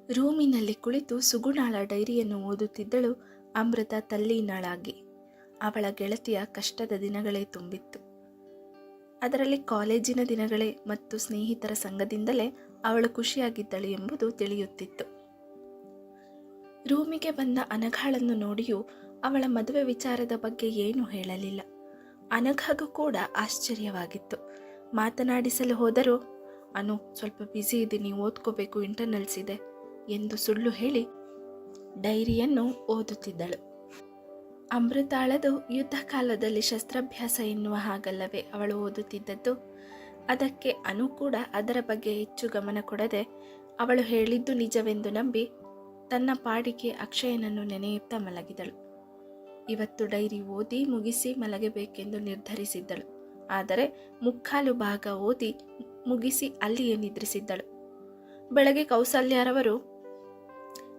ರೂಮಿನಲ್ಲಿ ಕುಳಿತು ಸುಗುಣಾಳ ಡೈರಿಯನ್ನು ಓದುತ್ತಿದ್ದಳು ಅಮೃತ ತಲ್ಲೀನಳಾಗಿ. ಅವಳ ಗೆಳತಿಯ ಕಷ್ಟದ ದಿನಗಳೇ ತುಂಬಿತ್ತು. ಅದರಲ್ಲಿ ಕಾಲೇಜಿನ ದಿನಗಳೇ ಮತ್ತು ಸ್ನೇಹಿತರ ಸಂಘದಿಂದಲೇ ಅವಳು ಖುಷಿಯಾಗಿದ್ದಳು ಎಂಬುದು ತಿಳಿಯುತ್ತಿತ್ತು. ರೂಮಿಗೆ ಬಂದ ಅನಘಾಳನ್ನು ನೋಡಿಯೂ ಅವಳ ಮದುವೆ ವಿಚಾರದ ಬಗ್ಗೆ ಏನೂ ಹೇಳಲಿಲ್ಲ. ಅನಘಗೂ ಕೂಡ ಆಶ್ಚರ್ಯವಾಗಿತ್ತು. ಮಾತನಾಡಿಸಲು ಹೋದರೂ ಅನು ಸ್ವಲ್ಪ ಬ್ಯುಸಿ ಇದ್ದೀನಿ, ಓದ್ಕೋಬೇಕು, ಇಂಟರ್ನಲ್ಸ್ ಇದೆ ಎಂದು ಸುಳ್ಳು ಹೇಳಿ ಡೈರಿಯನ್ನು ಓದುತ್ತಿದ್ದಳು. ಅಮೃತಾಳದು ಯುದ್ಧ ಕಾಲದಲ್ಲಿ ಶಸ್ತ್ರಾಭ್ಯಾಸ ಎನ್ನುವ ಹಾಗಲ್ಲವೇ ಅವಳು ಓದುತ್ತಿದ್ದದ್ದು. ಅದಕ್ಕೆ ಅನು ಕೂಡ ಅದರ ಬಗ್ಗೆ ಹೆಚ್ಚು ಗಮನ ಕೊಡದೆ ಅವಳು ಹೇಳಿದ್ದು ನಿಜವೆಂದು ನಂಬಿ ತನ್ನ ಪಾಡಿಗೆ ಅಕ್ಷಯನನ್ನು ನೆನೆಯುತ್ತಾ ಮಲಗಿದಳು. ಇವತ್ತು ಡೈರಿ ಓದಿ ಮುಗಿಸಿ ಮಲಗಬೇಕೆಂದು ನಿರ್ಧರಿಸಿದ್ದಳು. ಆದರೆ ಮುಕ್ಕಾಲು ಭಾಗ ಓದಿ ಮುಗಿಸಿ ಅಲ್ಲಿಯೇ ನಿದ್ರಿಸಿದ್ದಳು. ಬೆಳಗ್ಗೆ ಕೌಸಲ್ಯರವರು,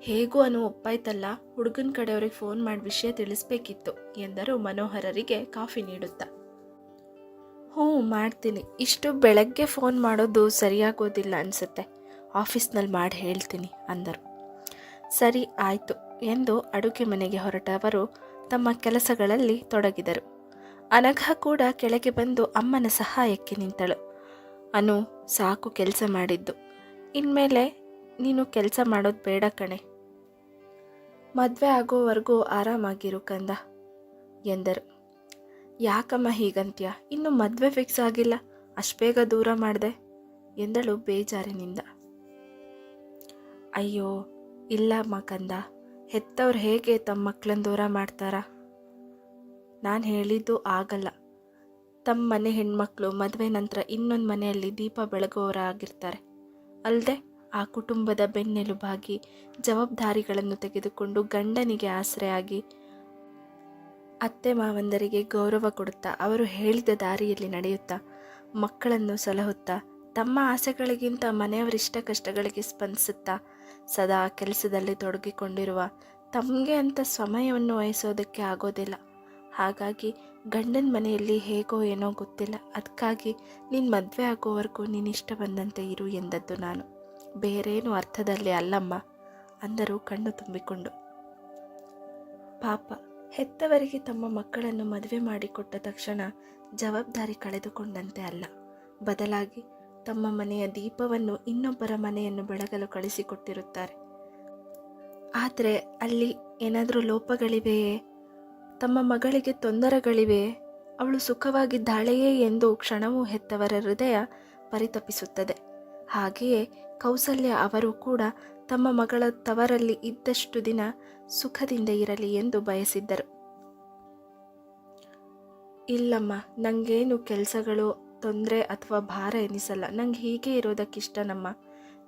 ಹೇಗೂ ಅನು ಒಪ್ಪಾಯ್ತಲ್ಲ, ಹುಡುಗನ ಕಡೆಯವ್ರಿಗೆ ಫೋನ್ ಮಾಡಿ ವಿಷಯ ತಿಳಿಸ್ಬೇಕಿತ್ತು ಎಂದರು ಮನೋಹರರಿಗೆ ಕಾಫಿ ನೀಡುತ್ತಾ. ಹ್ಞೂ ಮಾಡ್ತೀನಿ, ಇಷ್ಟು ಬೆಳಗ್ಗೆ ಫೋನ್ ಮಾಡೋದು ಸರಿಯಾಗೋದಿಲ್ಲ ಅನಿಸುತ್ತೆ, ಆಫೀಸ್ನಲ್ಲಿ ಮಾಡಿ ಹೇಳ್ತೀನಿ ಅಂದರು. ಸರಿ ಆಯಿತು ಎಂದು ಅಡುಗೆ ಮನೆಗೆ ಹೊರಟವರು ತಮ್ಮ ಕೆಲಸಗಳಲ್ಲಿ ತೊಡಗಿದರು. ಅನಘ ಕೂಡ ಕೆಳಗೆ ಬಂದು ಅಮ್ಮನ ಸಹಾಯಕ್ಕೆ ನಿಂತಳು. ಅನು, ಸಾಕು ಕೆಲಸ ಮಾಡಿದ್ದು, ಇನ್ಮೇಲೆ ನೀನು ಕೆಲಸ ಮಾಡೋದು ಬೇಡ ಕಣೆ, ಮದುವೆ ಆಗೋವರೆಗೂ ಆರಾಮಾಗಿರು ಕಂದ ಎಂದರು. ಯಾಕಮ್ಮ ಹೀಗಂತ್ಯ, ಇನ್ನು ಮದುವೆ ಫಿಕ್ಸ್ ಆಗಿಲ್ಲ, ಅಷ್ಟು ಬೇಗ ದೂರ ಮಾಡಿದೆ ಎಂದಳು ಬೇಜಾರಿನಿಂದ. ಅಯ್ಯೋ ಇಲ್ಲಮ್ಮ ಕಂದ, ಹೆತ್ತವ್ರು ಹೇಗೆ ತಮ್ಮ ಮಕ್ಕಳನ್ನ ದೂರ ಮಾಡ್ತಾರ? ನಾನು ಹೇಳಿದ್ದು ಆಗಲ್ಲ. ತಮ್ಮ ಮನೆ ಹೆಣ್ಮಕ್ಳು ಮದುವೆ ನಂತರ ಇನ್ನೊಂದು ಮನೆಯಲ್ಲಿ ದೀಪ ಬೆಳಗುವವರಾಗಿರ್ತಾರೆ. ಅಲ್ಲದೆ ಆ ಕುಟುಂಬದ ಬೆನ್ನೆಲುಬಾಗಿ ಜವಾಬ್ದಾರಿಗಳನ್ನು ತೆಗೆದುಕೊಂಡು ಗಂಡನಿಗೆ ಆಸರೆಯಾಗಿ ಅತ್ತೆ ಮಾವಂದರಿಗೆ ಗೌರವ ಕೊಡುತ್ತಾ ಅವರು ಹೇಳಿದ ದಾರಿಯಲ್ಲಿ ನಡೆಯುತ್ತಾ ಮಕ್ಕಳನ್ನು ಸಲಹುತ್ತಾ ತಮ್ಮ ಆಸೆಗಳಿಗಿಂತ ಮನೆಯವರಿಷ್ಟ ಕಷ್ಟಗಳಿಗೆ ಸ್ಪಂದಿಸುತ್ತಾ ಸದಾ ಕೆಲಸದಲ್ಲಿ ತೊಡಗಿಕೊಂಡಿರುವ ತಮಗೆ ಅಂತ ಸಮಯವನ್ನು ವಹಿಸೋದಕ್ಕೆ ಆಗೋದಿಲ್ಲ. ಹಾಗಾಗಿ ಗಂಡನ ಮನೆಯಲ್ಲಿ ಹೇಗೋ ಏನೋ ಗೊತ್ತಿಲ್ಲ, ಅದಕ್ಕಾಗಿ ನೀನು ಮದುವೆ ಆಗೋವರೆಗೂ ನೀನಿಷ್ಟ ಬಂದಂತೆ ಇರು ಎಂದದ್ದು ನಾನು, ಬೇರೇನು ಅರ್ಥದಲ್ಲಿ ಅಲ್ಲಮ್ಮ ಅಂದರು ಕಣ್ಣು ತುಂಬಿಕೊಂಡು. ಪಾಪ, ಹೆತ್ತವರಿಗೆ ತಮ್ಮ ಮಕ್ಕಳನ್ನು ಮದುವೆ ಮಾಡಿಕೊಟ್ಟ ತಕ್ಷಣ ಜವಾಬ್ದಾರಿ ಕಳೆದುಕೊಂಡಂತೆ ಅಲ್ಲ, ಬದಲಾಗಿ ತಮ್ಮ ಮನೆಯ ದೀಪವನ್ನು ಇನ್ನೊಬ್ಬರ ಮನೆಯನ್ನು ಬೆಳಗಲು ಕಳಿಸಿಕೊಟ್ಟಿರುತ್ತಾರೆ. ಆದರೆ ಅಲ್ಲಿ ಏನಾದರೂ ಲೋಪಗಳಿವೆಯೇ, ತಮ್ಮ ಮಗಳಿಗೆ ತೊಂದರೆಗಳಿವೆಯೇ, ಅವಳು ಸುಖವಾಗಿದ್ದಾಳೆಯೇ ಎಂದು ಕ್ಷಣವೂ ಹೆತ್ತವರ ಹೃದಯ ಪರಿತಪಿಸುತ್ತದೆ. ಹಾಗೆಯೇ ಕೌಸಲ್ಯ ಅವರು ಕೂಡ ತಮ್ಮ ಮಗಳ ತವರಲ್ಲಿ ಇದ್ದಷ್ಟು ದಿನ ಸುಖದಿಂದ ಇರಲಿ ಎಂದು ಬಯಸಿದ್ದರು. ಇಲ್ಲಮ್ಮ, ನನಗೇನು ಕೆಲಸಗಳು ತೊಂದರೆ ಅಥವಾ ಭಾರ ಎನಿಸಲ್ಲ, ನಂಗೆ ಹೀಗೆ ಇರೋದಕ್ಕಿಷ್ಟನಮ್ಮ,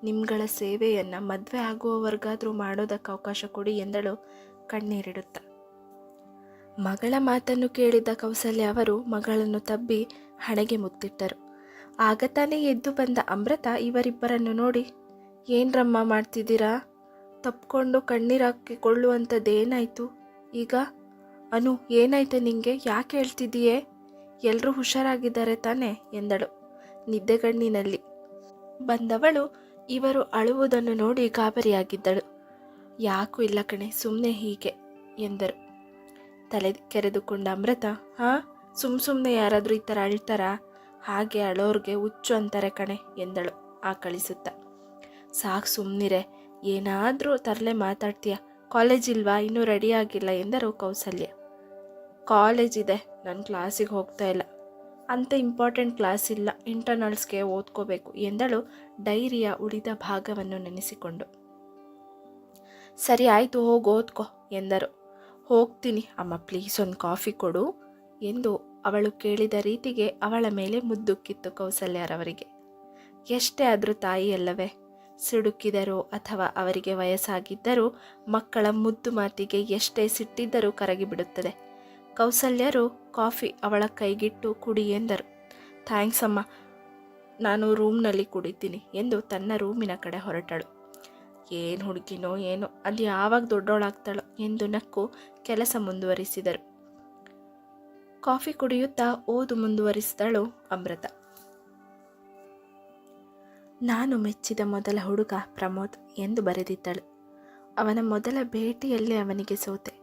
ನಿಮ್ಗಳ ಸೇವೆಯನ್ನು ಮದುವೆ ಆಗುವವರೆಗಾದರೂ ಮಾಡೋದಕ್ಕೆ ಅವಕಾಶ ಕೊಡಿ ಎಂದಳು ಕಣ್ಣೀರಿಡುತ್ತ. ಮಗಳ ಮಾತನ್ನು ಕೇಳಿದ ಕೌಸಲ್ಯ ಅವರು ಮಗಳನ್ನು ತಬ್ಬಿ ಹಣೆಗೆ ಮುತ್ತಿಟ್ಟರು. ಆಗ ತಾನೇ ಎದ್ದು ಬಂದ ಅಮೃತ ಇವರಿಬ್ಬರನ್ನು ನೋಡಿ, ಏನ್ರಮ್ಮ ಮಾಡ್ತಿದ್ದೀರಾ, ತಪ್ಕೊಂಡು ಕಣ್ಣೀರಾಕಿಕೊಳ್ಳುವಂಥದ್ದೇನಾಯಿತು ಈಗ? ಅನು, ಏನಾಯ್ತು ನಿಂಗೆ, ಯಾಕೆ ಹೇಳ್ತಿದ್ದೀಯೇ, ಎಲ್ಲರೂ ಹುಷಾರಾಗಿದ್ದಾರೆ ತಾನೆ ಎಂದಳು ನಿದ್ದೆಗಣ್ಣಿನಲ್ಲಿ. ಬಂದವಳು ಇವರು ಅಳುವುದನ್ನು ನೋಡಿ ಗಾಬರಿಯಾಗಿದ್ದಳು. ಯಾಕೂ ಇಲ್ಲ ಕಣೆ, ಸುಮ್ಮನೆ ಹೀಗೆ ಎಂದರು. ತಲೆ ಕೆರೆದುಕೊಂಡ ಅಮೃತ, ಹಾಂ, ಸುಮ್ಮನೆ ಯಾರಾದರೂ ಈ ಥರ ಅಳ್ತಾರಾ, ಹಾಗೆ ಅಳೋರ್ಗೆ ಹುಚ್ಚು ಅಂತಾರೆ ಕಣೆ ಎಂದಳು ಆಕಳಿಸುತ್ತ. ಸಾಕು ಸುಮ್ಮನಿರೆ, ಏನಾದರೂ ತರಲೆ ಮಾತಾಡ್ತೀಯ, ಕಾಲೇಜ್ ಇಲ್ವಾ, ಇನ್ನೂ ರೆಡಿ ಆಗಿಲ್ಲ ಎಂದರು ಕೌಸಲ್ಯ. ಕಾಲೇಜ್ ಇದೆ, ನಾನು ಕ್ಲಾಸಿಗೆ ಹೋಗ್ತಾ ಇಲ್ಲ, ಅಂಥ ಇಂಪಾರ್ಟೆಂಟ್ ಕ್ಲಾಸ್ ಇಲ್ಲ, ಇಂಟರ್ನಲ್ಸ್ಗೆ ಓದ್ಕೋಬೇಕು ಎಂದಳು ಡೈರಿಯ ಉಳಿದ ಭಾಗವನ್ನು ನೆನೆಸಿಕೊಂಡು. ಸರಿ ಆಯಿತು, ಹೋಗಿ ಓದ್ಕೋ ಎಂದರು. ಹೋಗ್ತೀನಿ ಅಮ್ಮ, ಪ್ಲೀಸ್ ಒಂದು ಕಾಫಿ ಕೊಡು ಎಂದು ಅವಳು ಕೇಳಿದ ರೀತಿಗೆ ಅವಳ ಮೇಲೆ ಮುದ್ದುಕ್ಕಿತ್ತು ಕೌಸಲ್ಯರವರಿಗೆ. ಎಷ್ಟೇ ಆದರೂ ತಾಯಿಯಲ್ಲವೇ, ಸಿಡುಕಿದರೂ ಅಥವಾ ಅವರಿಗೆ ವಯಸ್ಸಾಗಿದ್ದರೂ ಮಕ್ಕಳ ಮುದ್ದು ಮಾತಿಗೆ ಎಷ್ಟೇ ಸಿಟ್ಟಿದ್ದರೂ ಕರಗಿಬಿಡುತ್ತದೆ. ಕೌಸಲ್ಯರು ಕಾಫಿ ಅವಳ ಕೈಗಿಟ್ಟು ಕುಡಿ ಎಂದರು. ಥ್ಯಾಂಕ್ಸ್ ಅಮ್ಮ, ನಾನು ರೂಮ್ನಲ್ಲಿ ಕುಡಿತೀನಿ ಎಂದು ತನ್ನ ರೂಮಿನ ಕಡೆ ಹೊರಟಳು. ಏನು ಹುಡುಗಿನೋ ಏನೋ, ಅದು ಯಾವಾಗ ದೊಡ್ಡವಳಾಗ್ತಾಳೋ ಎಂದು ನಕ್ಕು ಕೆಲಸ ಮುಂದುವರಿಸಿದರು. ಕಾಫಿ ಕುಡಿಯುತ್ತಾ ಓದು ಮುಂದುವರಿಸಿದಳು ಅಮೃತ. ನಾನು ಮೆಚ್ಚಿದ ಮೊದಲ ಹುಡುಗ ಪ್ರಮೋದ್ ಎಂದು ಬರೆದಿದ್ದಳು. ಅವನ ಮೊದಲ ಭೇಟಿಯಲ್ಲೇ ಅವನಿಗೆ ಸೋತೆ.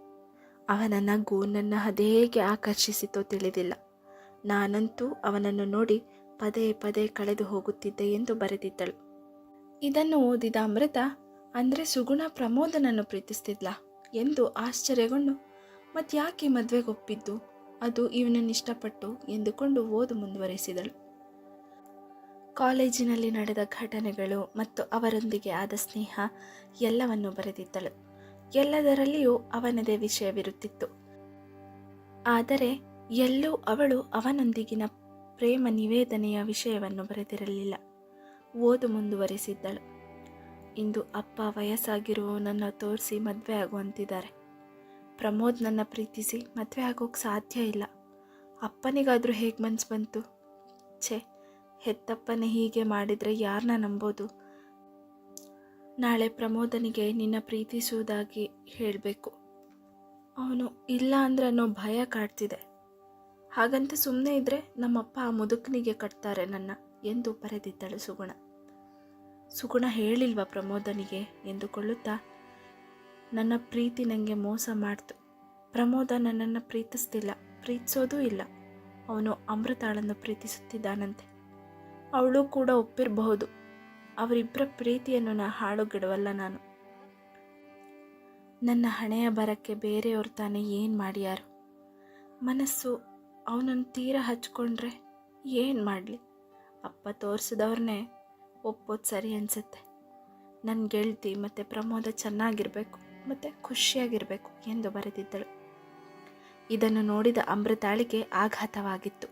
ಅವನ ನಗು ನನ್ನ ಅದೇಗೆ ಆಕರ್ಷಿಸಿತೋ ತಿಳಿದಿಲ್ಲ. ನಾನಂತೂ ಅವನನ್ನು ನೋಡಿ ಪದೇ ಪದೇ ಕಳೆದು ಹೋಗುತ್ತಿದ್ದೆ ಎಂದು ಬರೆದಿದ್ದಳು. ಇದನ್ನು ಓದಿದ ಅಮೃತ, ಅಂದರೆ ಸುಗುಣ ಪ್ರಮೋದನನ್ನು ಪ್ರೀತಿಸ್ತಿದ್ಲಾ ಎಂದು ಆಶ್ಚರ್ಯಗೊಂಡು, ಮತ್ತ್ಯಾಕೆ ಮದುವೆಗೆ ಒಪ್ಪಿದ್ದು, ಅದು ಇವನನ್ನು ಇಷ್ಟಪಟ್ಟು ಎಂದುಕೊಂಡು ಓದು ಮುಂದುವರೆಸಿದಳು. ಕಾಲೇಜಿನಲ್ಲಿ ನಡೆದ ಘಟನೆಗಳು ಮತ್ತು ಅವರೊಂದಿಗೆ ಆದ ಸ್ನೇಹ ಎಲ್ಲವನ್ನೂ ಬರೆದಿದ್ದಳು. ಎಲ್ಲದರಲ್ಲಿಯೂ ಅವನದೇ ವಿಷಯವಿರುತ್ತಿತ್ತು. ಆದರೆ ಎಲ್ಲೂ ಅವಳು ಅವನೊಂದಿಗಿನ ಪ್ರೇಮ ನಿವೇದನೆಯ ವಿಷಯವನ್ನು ಬರೆದಿರಲಿಲ್ಲ. ಓದು ಮುಂದುವರೆಸಿದ್ದಳು. ಇಂದು ಅಪ್ಪ ವಯಸ್ಸಾಗಿರುವವನನ್ನು ತೋರಿಸಿ ಮದುವೆ ಆಗುವಂತಿದ್ದಾರೆ. ಪ್ರಮೋದ್ ನನ್ನ ಪ್ರೀತಿಸಿ ಮದುವೆ ಆಗೋಕ್ಕೆ ಸಾಧ್ಯ ಇಲ್ಲ. ಅಪ್ಪನಿಗಾದರೂ ಹೇಗೆ ಮನಸ್ಸು ಬಂತು? ಛೇ, ಹೆತ್ತಪ್ಪನೇ ಹೀಗೆ ಮಾಡಿದರೆ ಯಾರನ್ನ ನಂಬೋದು? ನಾಳೆ ಪ್ರಮೋದನಿಗೆ ನಿನ್ನ ಪ್ರೀತಿಸುವುದಾಗಿ ಹೇಳಬೇಕು. ಅವನು ಇಲ್ಲ ಅಂದ್ರೆ ಅನ್ನೋ ಭಯ ಕಾಡ್ತಿದೆ. ಹಾಗಂತ ಸುಮ್ಮನೆ ಇದ್ದರೆ ನಮ್ಮಪ್ಪ ಆ ಮುದುಕನಿಗೆ ಕಟ್ತಾರೆ ನನ್ನ ಎಂದು ಬರೆದಿದ್ದಳು ಸುಗುಣ. ಸುಗುಣ ಹೇಳಿಲ್ವ ಪ್ರಮೋದನಿಗೆ ಎಂದುಕೊಳ್ಳುತ್ತಾ, ನನ್ನ ಪ್ರೀತಿ ನನಗೆ ಮೋಸ ಮಾಡ್ತು. ಪ್ರಮೋದ ನನ್ನನ್ನು ಪ್ರೀತಿಸ್ತಿಲ್ಲ, ಪ್ರೀತಿಸೋದೂ ಇಲ್ಲ. ಅವನು ಅಮೃತಾಳನ್ನು ಪ್ರೀತಿಸುತ್ತಿದ್ದಾನಂತೆ. ಅವಳು ಕೂಡ ಒಪ್ಪಿರಬಹುದು. ಅವರಿಬ್ಬರ ಪ್ರೀತಿಯನ್ನು ಹಾಳುಗೆಡವಲ್ಲ ನಾನು. ನನ್ನ ಹಣೆಯ ಬರಕ್ಕೆ ಬೇರೆಯವ್ರು ತಾನೇ ಏನು ಮಾಡ್ಯಾರು? ಮನಸ್ಸು ಅವನನ್ನು ತೀರ ಹಚ್ಕೊಂಡ್ರೆ ಏನು ಮಾಡಲಿ? ಅಪ್ಪ ತೋರಿಸಿದವ್ರನ್ನೇ ಒಪ್ಪೋದು ಸರಿ ಅನಿಸುತ್ತೆ. ನನ್ನ ಗೆಳತಿ ಮತ್ತು ಪ್ರಮೋದ ಚೆನ್ನಾಗಿರಬೇಕು ಮತ್ತು ಖುಷಿಯಾಗಿರಬೇಕು ಎಂದು ಬರೆದಿದ್ದಳು. ಇದನ್ನು ನೋಡಿದ ಅಮೃತಾಳಿಗೆ ಆಘಾತವಾಗಿತ್ತು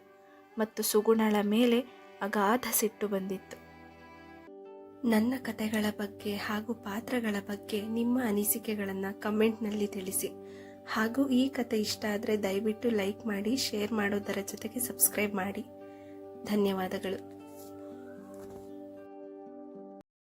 ಮತ್ತು ಸುಗುಣಳ ಮೇಲೆ ಅಗಾಧ ಸಿಟ್ಟು ಬಂದಿತ್ತು. ನನ್ನ ಕಥೆಗಳ ಬಗ್ಗೆ ಹಾಗೂ ಪಾತ್ರಗಳ ಬಗ್ಗೆ ನಿಮ್ಮ ಅನಿಸಿಕೆಗಳನ್ನು ಕಮೆಂಟ್ನಲ್ಲಿ ತಿಳಿಸಿ. ಹಾಗೂ ಈ ಕಥೆ ಇಷ್ಟ ಆದರೆ ದಯವಿಟ್ಟು ಲೈಕ್ ಮಾಡಿ, ಶೇರ್ ಮಾಡೋದರ ಜೊತೆಗೆ ಸಬ್ಸ್ಕ್ರೈಬ್ ಮಾಡಿ. ಧನ್ಯವಾದಗಳು.